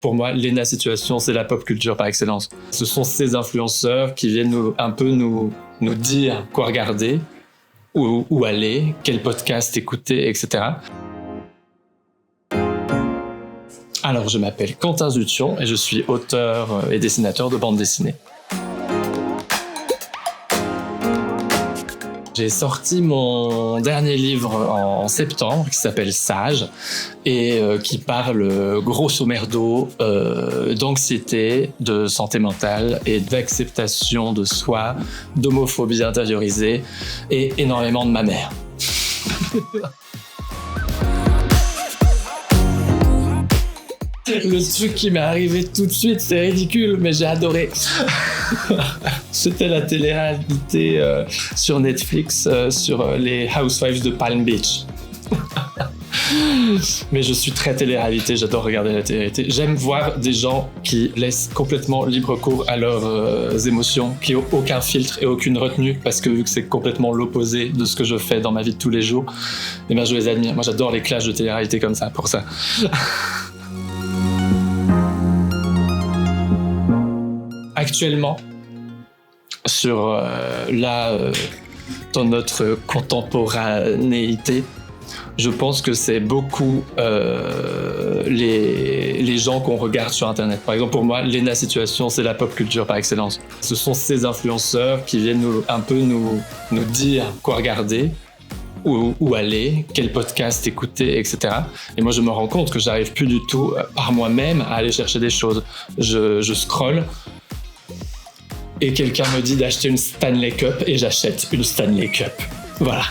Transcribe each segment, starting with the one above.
Pour moi, Léna Situation, c'est la pop culture par excellence. Ce sont ces influenceurs qui viennent nous dire quoi regarder, où aller, quel podcast écouter, etc. Alors, je m'appelle Quentin Zution et je suis auteur et dessinateur de bande dessinée. J'ai sorti mon dernier livre en septembre qui s'appelle Sage et qui parle grosso merdo d'anxiété, de santé mentale et d'acceptation de soi, d'homophobie intériorisée et énormément de ma mère. Le truc qui m'est arrivé tout de suite, c'est ridicule, mais j'ai adoré. C'était la télé-réalité sur Netflix sur les Housewives de Palm Beach. Mais je suis très télé-réalité, j'adore regarder la télé-réalité. J'aime voir des gens qui laissent complètement libre cours à leurs émotions, qui n'ont aucun filtre et aucune retenue, parce que vu que c'est complètement l'opposé de ce que je fais dans ma vie de tous les jours, eh bien je les admire. Moi j'adore les clashs de télé-réalité comme ça, pour ça. Actuellement, dans notre contemporanéité, je pense que c'est beaucoup les gens qu'on regarde sur Internet. Par exemple, pour moi, Léna Situation, c'est la pop culture par excellence. Ce sont ces influenceurs qui viennent nous dire quoi regarder, où aller, quel podcast écouter, etc. Et moi, je me rends compte que j'arrive plus du tout par moi-même à aller chercher des choses. Je scrolle. Et quelqu'un me dit d'acheter une Stanley Cup et j'achète une Stanley Cup. Voilà.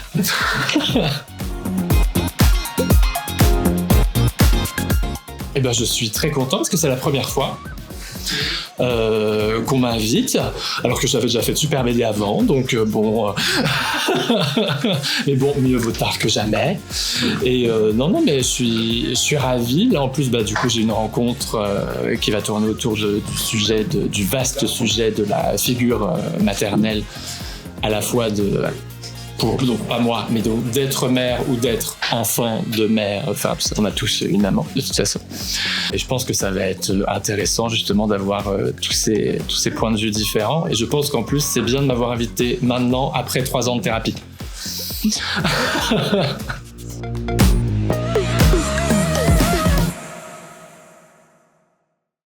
Et ben je suis très content parce que c'est la première fois qu'on m'invite, alors que j'avais déjà fait de Super Média avant, donc bon... mais bon, mieux vaut tard que jamais. Et non, mais je suis ravi. Là, en plus, du coup, j'ai une rencontre qui va tourner autour du vaste sujet de la figure maternelle, à la fois donc pas moi, mais donc d'être mère ou d'être enfant de mère, enfin on a tous une maman de toute façon. Et je pense que ça va être intéressant justement d'avoir tous ces points de vue différents. Et je pense qu'en plus c'est bien de m'avoir invité maintenant après 3 ans de thérapie.